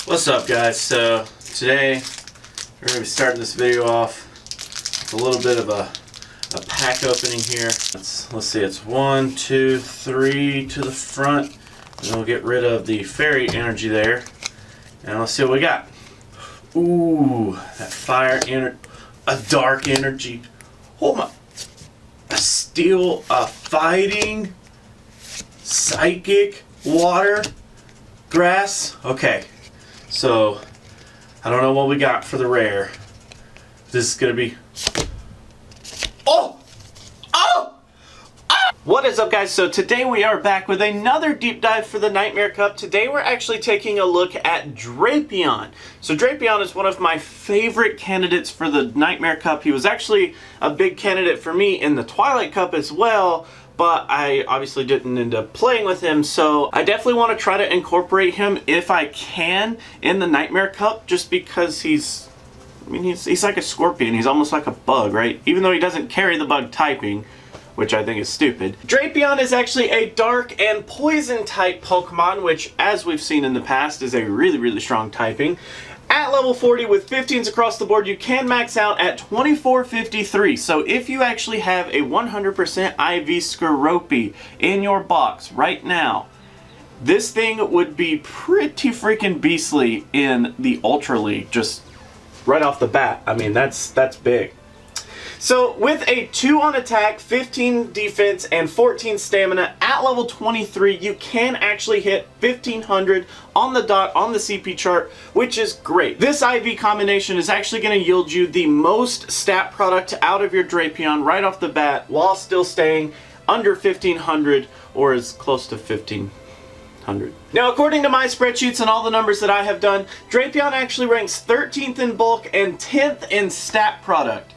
What's up, guys? So today we're going to be starting this video off with a little bit of a pack opening here. Let's see, it's 1, 2, 3 to the front, and we'll get rid of the fairy energy there, and let's see what we got. Ooh, that fire energy, a dark energy. Hold on, a steel, a fighting, psychic, water, grass. Okay. So, I don't know what we got for the rare. This is gonna be... Oh! What is up, guys? So today we are back with another deep dive for the Nightmare Cup. Today we're actually taking a look at Drapion. So Drapion is one of my favorite candidates for the Nightmare Cup. He was actually a big candidate for me in the Twilight Cup as well, but I obviously didn't end up playing with him, so I definitely want to try to incorporate him if I can in the Nightmare Cup, just because he's like a scorpion. He's almost like a bug, right? Even though he doesn't carry the bug typing, which I think is stupid. Drapion is actually a dark and poison type Pokemon, which, as we've seen in the past, is a really strong typing. At level 40 with 15s across the board, you can max out at 2453. So if you actually have a 100% IV Skorupi in your box right now, this thing would be pretty freaking beastly in the Ultra League, just right off the bat. I mean, that's big. So with a 2 on attack, 15 defense, and 14 stamina at level 23, you can actually hit 1500 on the dot on the CP chart, which is great. This IV combination is actually going to yield you the most stat product out of your Drapion right off the bat, while still staying under 1500 or as close to 1500. Now, according to my spreadsheets and all the numbers that I have done, Drapion actually ranks 13th in bulk and 10th in stat product,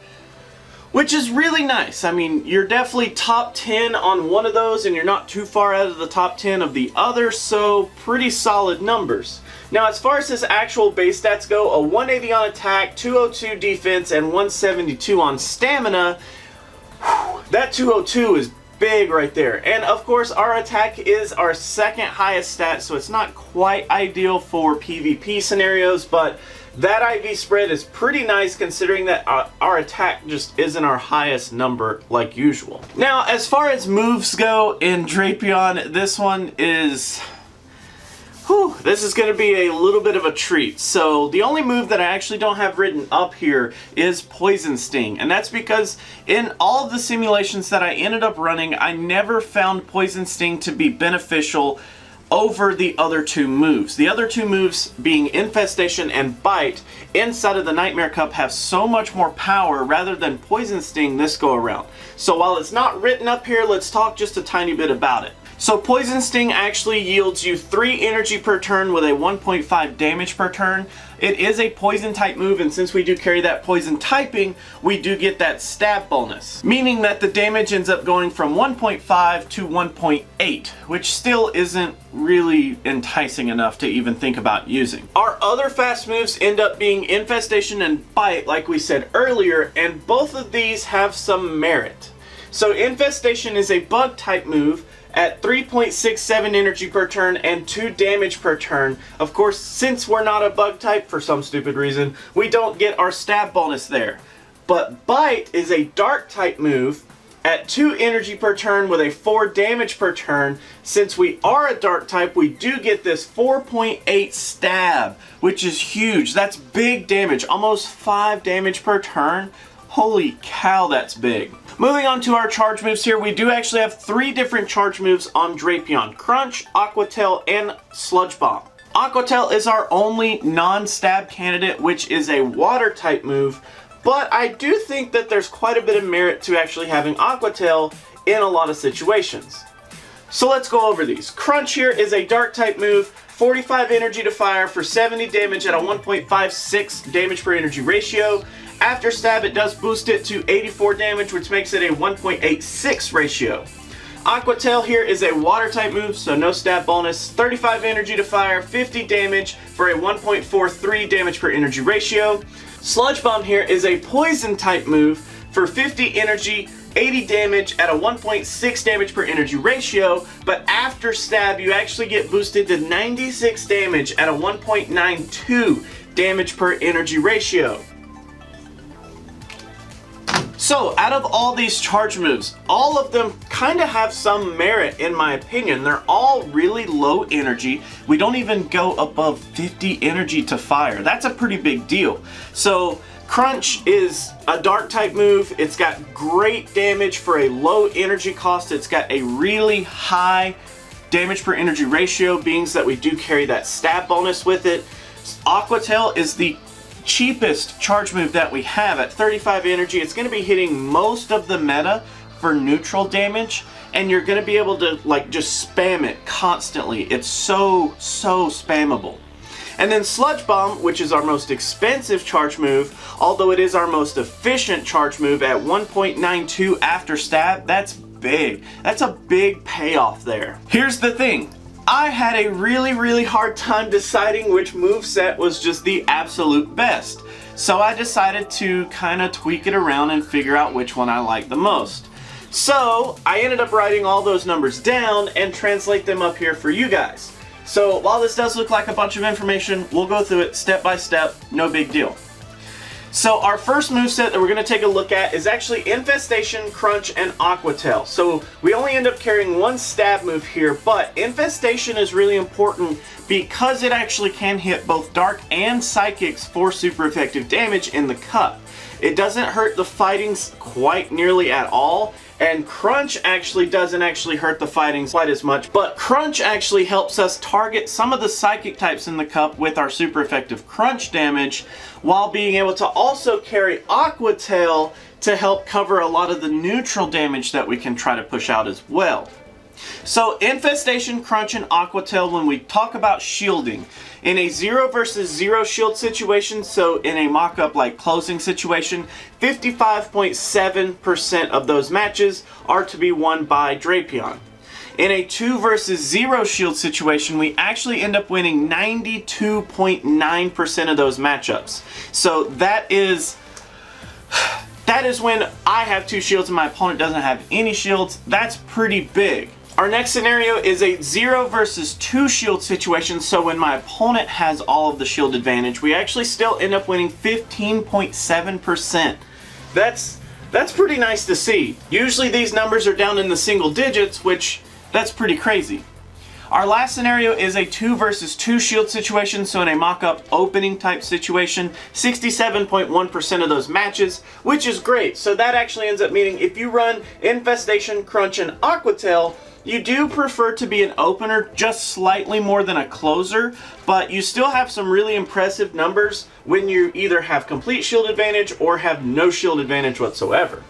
which is really nice. I mean, you're definitely top 10 on one of those, and you're not too far out of the top 10 of the other, so pretty solid numbers. Now, as far as his actual base stats go, a 180 on attack, 202 defense, and 172 on stamina. Whew, that 202 is big right there. And of course, our attack is our second highest stat, so it's not quite ideal for PvP scenarios, but that IV spread is pretty nice considering that our attack just isn't our highest number like usual. Now, as far as moves go in Drapion, this one is... this is going to be a little bit of a treat. So the only move that I actually don't have written up here is Poison Sting. And that's because in all of the simulations that I ended up running, I never found Poison Sting to be beneficial over the other two moves. The other two moves, being Infestation and Bite, inside of the Nightmare Cup have so much more power rather than Poison Sting this go around. So while it's not written up here, let's talk just a tiny bit about it. So Poison Sting actually yields you 3 energy per turn with a 1.5 damage per turn. It is a poison type move, and since we do carry that poison typing, we do get that stab bonus, meaning that the damage ends up going from 1.5 to 1.8, which still isn't really enticing enough to even think about using. Our other fast moves end up being Infestation and Bite, like we said earlier, and both of these have some merit. So Infestation is a bug type move at 3.67 energy per turn and 2 damage per turn. Of course, since we're not a bug type for some stupid reason, we don't get our stab bonus there. But Bite is a dark type move at 2 energy per turn with a 4 damage per turn. Since we are a dark type, we do get this 4.8 stab, which is huge. That's big damage, almost 5 damage per turn. Holy cow, that's big. Moving on to our charge moves here, we do actually have 3 different charge moves on Drapion: Crunch, Aqua Tail, and Sludge Bomb. Aqua Tail is our only non-stab candidate, which is a water type move, but I do think that there's quite a bit of merit to actually having Aqua Tail in a lot of situations. So let's go over these. Crunch here is a dark type move, 45 energy to fire for 70 damage at a 1.56 damage per energy ratio. After stab, it does boost it to 84 damage, which makes it a 1.86 ratio. Aqua Tail here is a water type move, so no stab bonus, 35 energy to fire, 50 damage for a 1.43 damage per energy ratio. Sludge Bomb here is a poison type move for 50 energy 80 damage at a 1.6 damage per energy ratio, but after stab you actually get boosted to 96 damage at a 1.92 damage per energy ratio. So out of all these charge moves, all of them kind of have some merit in my opinion. They're all really low energy. We don't even go above 50 energy to fire. That's a pretty big deal. So Crunch is a dark type move. It's got great damage for a low energy cost. It's got a really high damage per energy ratio, being that we do carry that stab bonus with it. Aqua Tail is the cheapest charge move that we have at 35 energy. It's going to be hitting most of the meta for neutral damage, and you're going to be able to like just spam it constantly. It's so spammable. And then Sludge Bomb, which is our most expensive charge move, although it is our most efficient charge move at 1.92 after stab. That's big. That's a big payoff there. Here's the thing. I had a really hard time deciding which moveset was just the absolute best. So I decided to kind of tweak it around and figure out which one I like the most. So I ended up writing all those numbers down and translate them up here for you guys. So while this does look like a bunch of information, we'll go through it step by step, no big deal. So our first moveset that we're going to take a look at is actually Infestation, Crunch, and Aqua Tail. So we only end up carrying one stab move here, but Infestation is really important because it actually can hit both Dark and Psychics for super effective damage in the cup. It doesn't hurt the fightings quite nearly at all, and Crunch actually doesn't hurt the fightings quite as much, but Crunch actually helps us target some of the Psychic types in the cup with our super effective Crunch damage, while being able to also carry Aqua Tail to help cover a lot of the neutral damage that we can try to push out as well. So Infestation, Crunch, and Aqua Tail, when we talk about shielding, in a 0 versus 0 shield situation, so in a mock-up like closing situation, 55.7% of those matches are to be won by Drapion. In a 2 versus 0 shield situation, we actually end up winning 92.9% of those matchups. So that is when I have 2 shields and my opponent doesn't have any shields. That's pretty big. Our next scenario is a 0 versus 2 shield situation, so when my opponent has all of the shield advantage, we actually still end up winning 15.7%. That's pretty nice to see. Usually these numbers are down in the single digits, which that's pretty crazy. Our last scenario is a 2 versus 2 shield situation, so in a mock-up opening type situation, 67.1% of those matches, which is great. So that actually ends up meaning if you run Infestation, Crunch, and Aqua Tail, you do prefer to be an opener just slightly more than a closer, but you still have some really impressive numbers when you either have complete shield advantage or have no shield advantage whatsoever.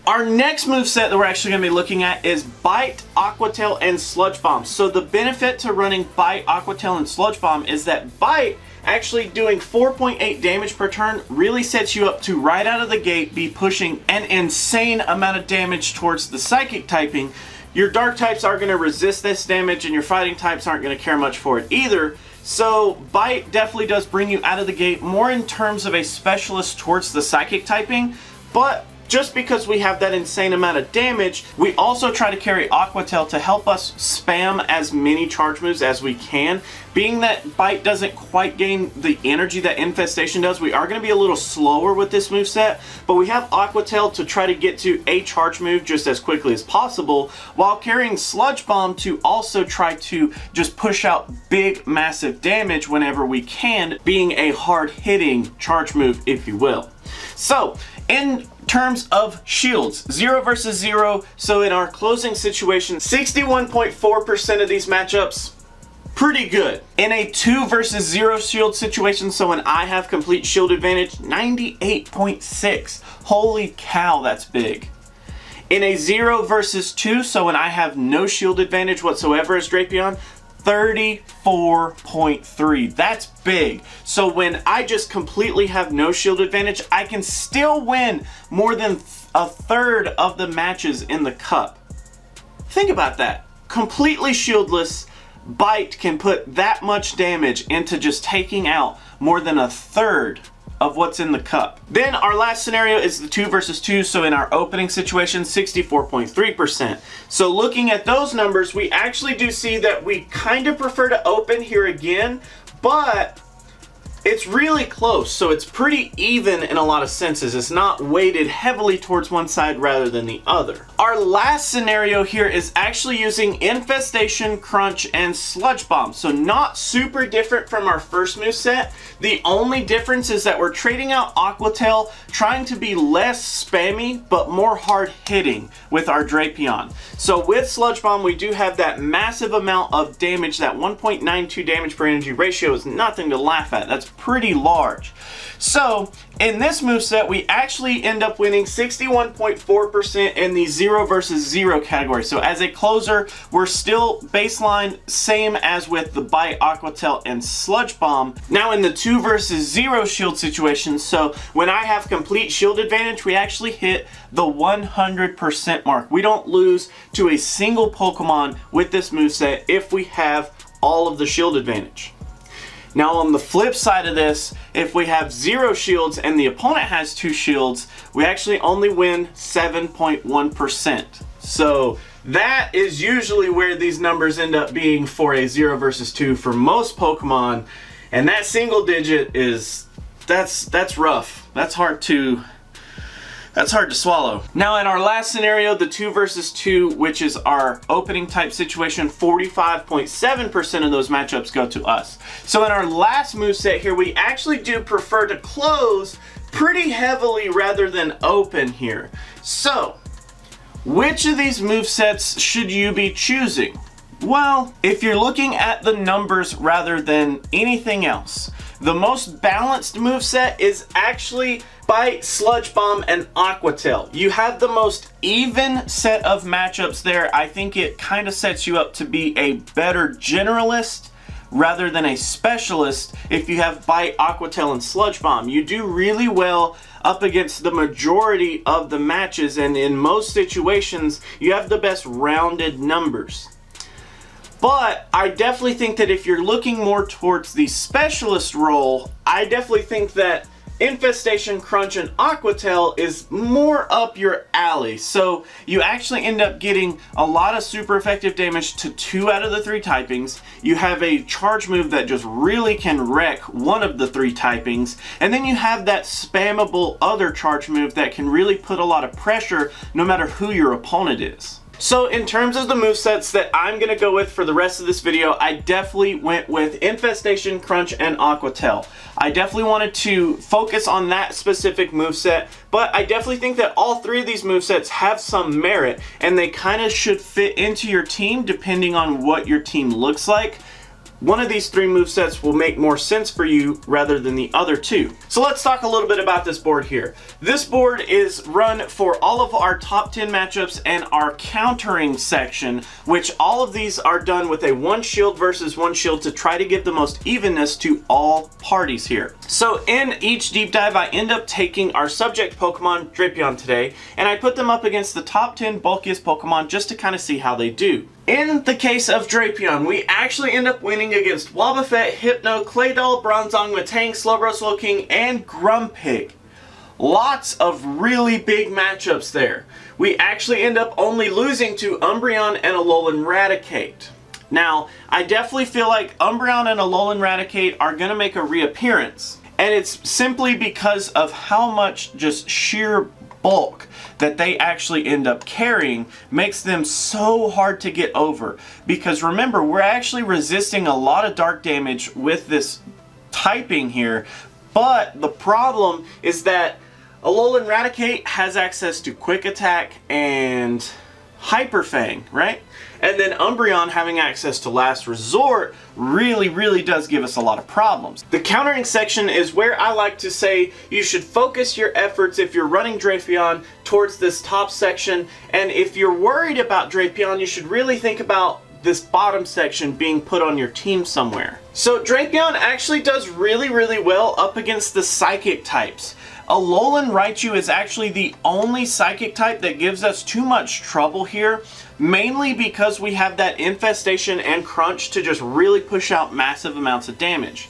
Our next moveset that we're actually going to be looking at is Bite, Aqua Tail, and Sludge Bomb. So the benefit to running Bite, Aqua Tail, and Sludge Bomb is that Bite actually doing 4.8 damage per turn really sets you up to right out of the gate be pushing an insane amount of damage towards the Psychic typing. Your Dark types are going to resist this damage, and your Fighting types aren't going to care much for it either. So Bite definitely does bring you out of the gate more in terms of a specialist towards the Psychic typing, but just because we have that insane amount of damage, we also try to carry Aqua Tail to help us spam as many charge moves as we can. Being that Bite doesn't quite gain the energy that Infestation does, we are going to be a little slower with this moveset, but we have Aqua Tail to try to get to a charge move just as quickly as possible, while carrying Sludge Bomb to also try to just push out big, massive damage whenever we can, being a hard-hitting charge move, if you will. So, in terms of shields, 0 versus 0, so in our closing situation, 61.4% of these matchups, pretty good. In a 2 versus 0 shield situation, so when I have complete shield advantage, 98.6. Holy cow, that's big. In a 0 versus 2, so when I have no shield advantage whatsoever as Drapion, 34.3. That's big. So when I just completely have no shield advantage, I can still win more than a third of the matches in the cup. Think about that. Completely shieldless, Bite can put that much damage into just taking out more than a third of what's in the cup. Then our last scenario is the 2 versus 2, so in our opening situation, 64.3%. So looking at those numbers, we actually do see that we kind of prefer to open here again, but it's really close, so it's pretty even in a lot of senses. It's not weighted heavily towards one side rather than the other. Our last scenario here is actually using Infestation, Crunch, and Sludge Bomb. So not super different from our first moveset. The only difference is that we're trading out Aqua Tail, trying to be less spammy, but more hard hitting with our Drapion. So with Sludge Bomb, we do have that massive amount of damage. That 1.92 damage per energy ratio is nothing to laugh at. That's pretty large. So in this moveset, we actually end up winning 61.4% in the 0 versus 0 category. So as a closer, we're still baseline same as with the Bite, Aqua Tail, and Sludge Bomb. Now in the 2 versus 0 shield situation, so when I have complete shield advantage, we actually hit the 100% mark. We don't lose to a single Pokemon with this moveset if we have all of the shield advantage. Now on the flip side of this, if we have 0 shields and the opponent has 2 shields, we actually only win 7.1%. So that is usually where these numbers end up being for a 0 versus 2 for most Pokemon. And that single digit is, that's rough. That's hard to swallow. Now in our last scenario, the 2 versus 2, which is our opening type situation, 45.7% of those matchups go to us. So in our last moveset here, we actually do prefer to close pretty heavily rather than open here. So which of these movesets should you be choosing? Well, if you're looking at the numbers rather than anything else, the most balanced moveset is actually Bite, Sludge Bomb, and Aqua Tail. You have the most even set of matchups there. I think it kind of sets you up to be a better generalist rather than a specialist if you have Bite, Aqua Tail, and Sludge Bomb. You do really well up against the majority of the matches, and in most situations, you have the best rounded numbers. But I definitely think that if you're looking more towards the specialist role, I definitely think that Infestation, Crunch, and Aqua Tail is more up your alley. So you actually end up getting a lot of super effective damage to 2 out of the 3 typings. You have a charge move that just really can wreck one of the 3 typings. And then you have that spammable other charge move that can really put a lot of pressure no matter who your opponent is. So in terms of the movesets that I'm going to go with for the rest of this video, I definitely went with Infestation, Crunch, and Aqua Tail. I definitely wanted to focus on that specific moveset, but I definitely think that all 3 of these movesets have some merit, and they kind of should fit into your team depending on what your team looks like. One of these 3 movesets will make more sense for you rather than the other 2. So let's talk a little bit about this board here. This board is run for all of our top 10 matchups and our countering section, which all of these are done with a 1 shield versus 1 shield to try to give the most evenness to all parties here. So in each deep dive, I end up taking our subject Pokemon, Drapion today, and I put them up against the top 10 bulkiest Pokemon just to kind of see how they do. In the case of Drapion, we actually end up winning against Wobbuffet, Hypno, Claydol, Bronzong, Matang, Slowbro, Slowking, and Grumpig. Lots of really big matchups there. We actually end up only losing to Umbreon and Alolan Raticate. Now, I definitely feel like Umbreon and Alolan Raticate are going to make a reappearance. And it's simply because of how much just sheer bulk that they actually end up carrying makes them so hard to get over. Because remember, we're actually resisting a lot of dark damage with this typing here, but the problem is that Alolan Raticate has access to Quick Attack and Hyper Fang, right? And then Umbreon having access to Last Resort really does give us a lot of problems. The countering section is where I like to say you should focus your efforts if you're running Drapion towards this top section, and if you're worried about Drapion, you should really think about this bottom section being put on your team somewhere. So Drapion actually does really well up against the Psychic types. Alolan Raichu is actually the only Psychic type that gives us too much trouble here, mainly because we have that Infestation and Crunch to just really push out massive amounts of damage.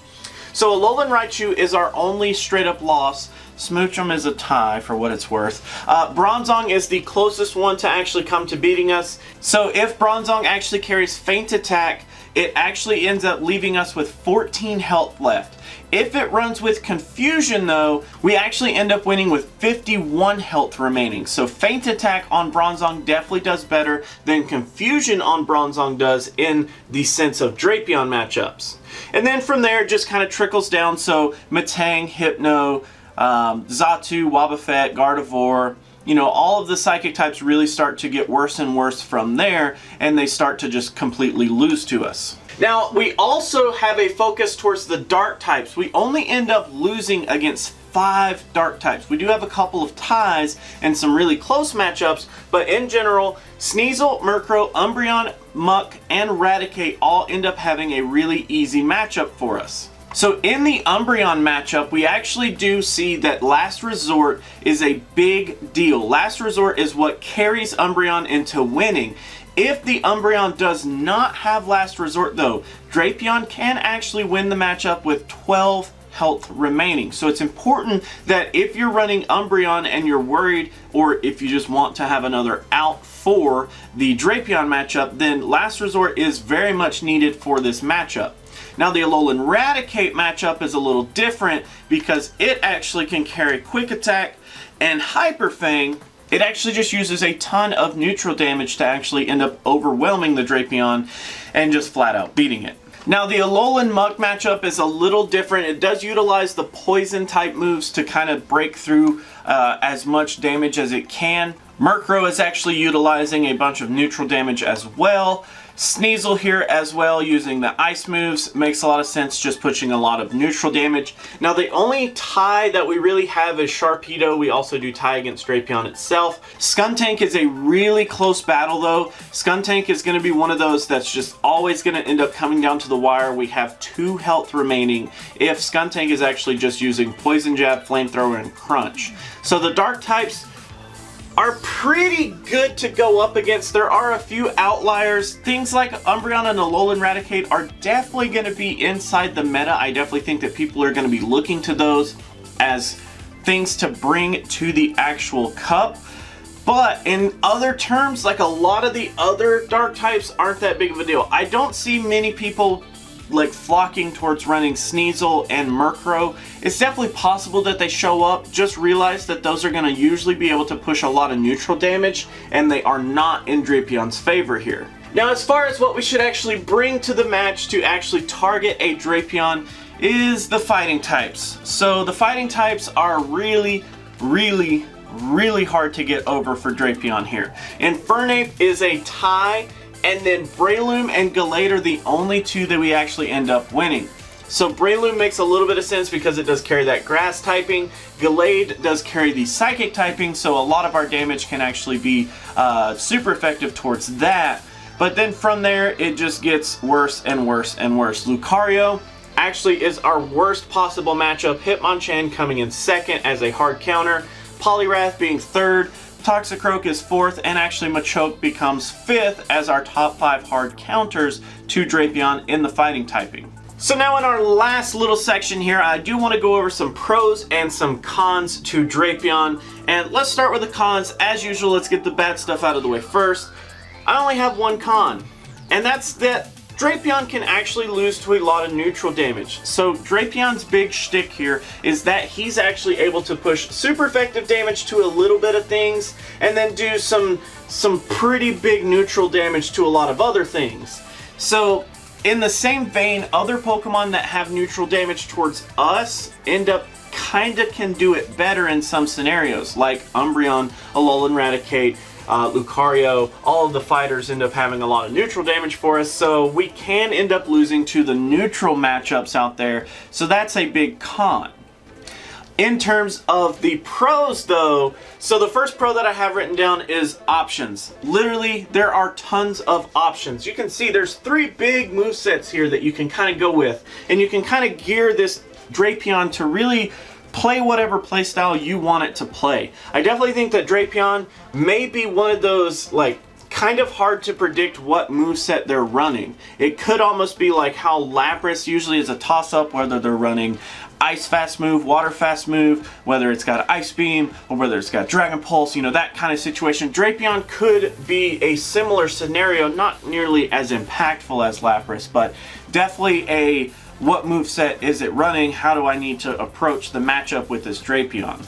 So Alolan Raichu is our only straight up loss. Smoochum is a tie for what it's worth. Bronzong is the closest one to actually come to beating us. So if Bronzong actually carries Feint Attack, it actually ends up leaving us with 14 health left. If it runs with Confusion though, we actually end up winning with 51 health remaining. So Feint Attack on Bronzong definitely does better than Confusion on Bronzong does in the sense of Drapion matchups. And then from there it just kind of trickles down. So Metang, Hypno, Xatu, Wobbuffet, Gardevoir, you know, all of the psychic types really start to get worse and worse from there, and they start to just completely lose to us. Now, we also have a focus towards the dark types. We only end up losing against 5 dark types. We do have a couple of ties and some really close matchups, but in general, Sneasel, Murkrow, Umbreon, Muck, and Raticate all end up having a really easy matchup for us. So in the Umbreon matchup, we actually do see that Last Resort is a big deal. Last Resort is what carries Umbreon into winning. If the Umbreon does not have Last Resort though, Drapion can actually win the matchup with 12 health remaining. So it's important that if you're running Umbreon and you're worried, or if you just want to have another out for the Drapion matchup, then Last Resort is very much needed for this matchup. Now the Alolan Raticate matchup is a little different because it actually can carry Quick Attack and Hyper Fang. It actually just uses a ton of neutral damage to actually end up overwhelming the Drapion and just flat out beating it. Now the Alolan Muck matchup is a little different. It does utilize the poison type moves to kind of break through as much damage as it can. Murkrow is actually utilizing a bunch of neutral damage as well. Sneasel here as well, using the ice moves, makes a lot of sense, just pushing a lot of neutral damage. Now the only tie that we really have is Sharpedo. We also do tie against Drapion itself. Skuntank is a really close battle though. Skuntank is going to be one of those that's just always going to end up coming down to the wire. We have 2 health remaining if Skuntank is actually just using Poison Jab, Flamethrower, and Crunch. So the dark types are pretty good to go up against. There are a few outliers. Things like Umbreon and Alolan Raticate are definitely going to be inside the meta. I definitely think that people are going to be looking to those as things to bring to the actual cup. But in other terms, like a lot of the other dark types aren't that big of a deal. I don't see many people like flocking towards running Sneasel and Murkrow. It's definitely possible that they show up. Just realize that those are going to usually be able to push a lot of neutral damage, and they are not in Drapion's favor here. Now, as far as what we should actually bring to the match to actually target a Drapion is the fighting types. So the fighting types are really hard to get over for Drapion here. Infernape is a tie, and then Breloom and Gallade are the only 2 that we actually end up winning. So Breloom makes a little bit of sense because it does carry that grass typing. Gallade does carry the psychic typing, so a lot of our damage can actually be super effective towards that. But then from there, it just gets worse and worse and worse. Lucario actually is our worst possible matchup. Hitmonchan coming in second as a hard counter. Poliwrath being third. Toxicroak is 4th, and actually Machoke becomes 5th as our top 5 hard counters to Drapion in the fighting typing. So now in our last little section here, I do want to go over some pros and some cons to Drapion. And let's start with the cons. As usual, let's get the bad stuff out of the way first. I only have one con, and that's that Drapion can actually lose to a lot of neutral damage. So Drapion's big shtick here is that he's actually able to push super effective damage to a little bit of things and then do some pretty big neutral damage to a lot of other things. So in the same vein, other Pokemon that have neutral damage towards us end up kinda can do it better in some scenarios, like Umbreon, Alolan Raticate, Lucario. All of the fighters end up having a lot of neutral damage for us, so we can end up losing to the neutral matchups out there, so that's a big con. In terms of the pros though, so the first pro that I have written down is options. Literally, there are tons of options. You can see there's 3 big movesets here that you can kind of go with, and you can kind of gear this Drapion to really play whatever playstyle you want it to play. I definitely think that Drapion may be one of those like kind of hard to predict what moveset they're running. It could almost be like how Lapras usually is a toss-up, whether they're running Ice Fast move, Water Fast move, whether it's got Ice Beam, or whether it's got Dragon Pulse, you know, that kind of situation. Drapion could be a similar scenario, not nearly as impactful as Lapras, but definitely a what moveset is it running, how do I need to approach the matchup with this Drapion.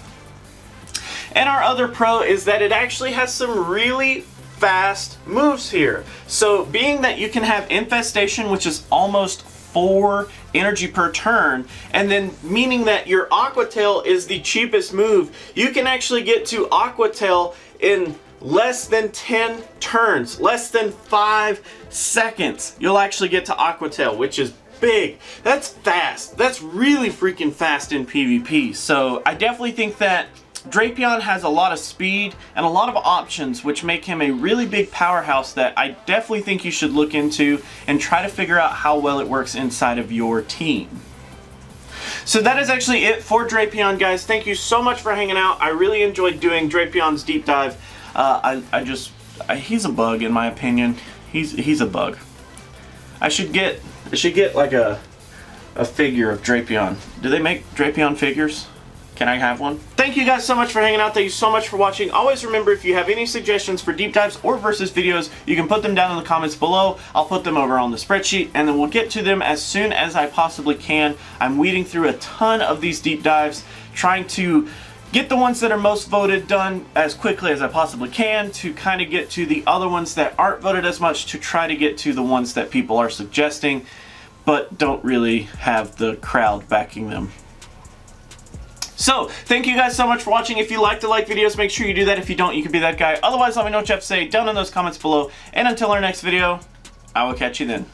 And our other pro is that it actually has some really fast moves here. So being that you can have Infestation, which is almost 4 energy per turn, and then meaning that your Aqua Tail is the cheapest move, you can actually get to Aqua Tail in less than 10 turns, less than 5 seconds. You'll actually get to Aqua Tail, which is big. That's fast. That's really freaking fast in PvP. So I definitely think that Drapion has a lot of speed and a lot of options, which make him a really big powerhouse that I definitely think you should look into and try to figure out how well it works inside of your team. So that is actually it for Drapion, guys. Thank you so much for hanging out. I really enjoyed doing Drapion's deep dive. He's a bug in my opinion. He's a bug. I should get like a figure of Drapion. Do they make Drapion figures? Can I have one? Thank you guys so much for hanging out. Thank you so much for watching. Always remember, if you have any suggestions for deep dives or versus videos, you can put them down in the comments below. I'll put them over on the spreadsheet, and then we'll get to them as soon as I possibly can. I'm weeding through a ton of these deep dives, trying to get the ones that are most voted done as quickly as I possibly can, to kind of get to the other ones that aren't voted as much, to try to get to the ones that people are suggesting but don't really have the crowd backing them. So, thank you guys so much for watching. If you like to like videos, make sure you do that. If you don't, you can be that guy. Otherwise, let me know what you have to say down in those comments below. And until our next video, I will catch you then.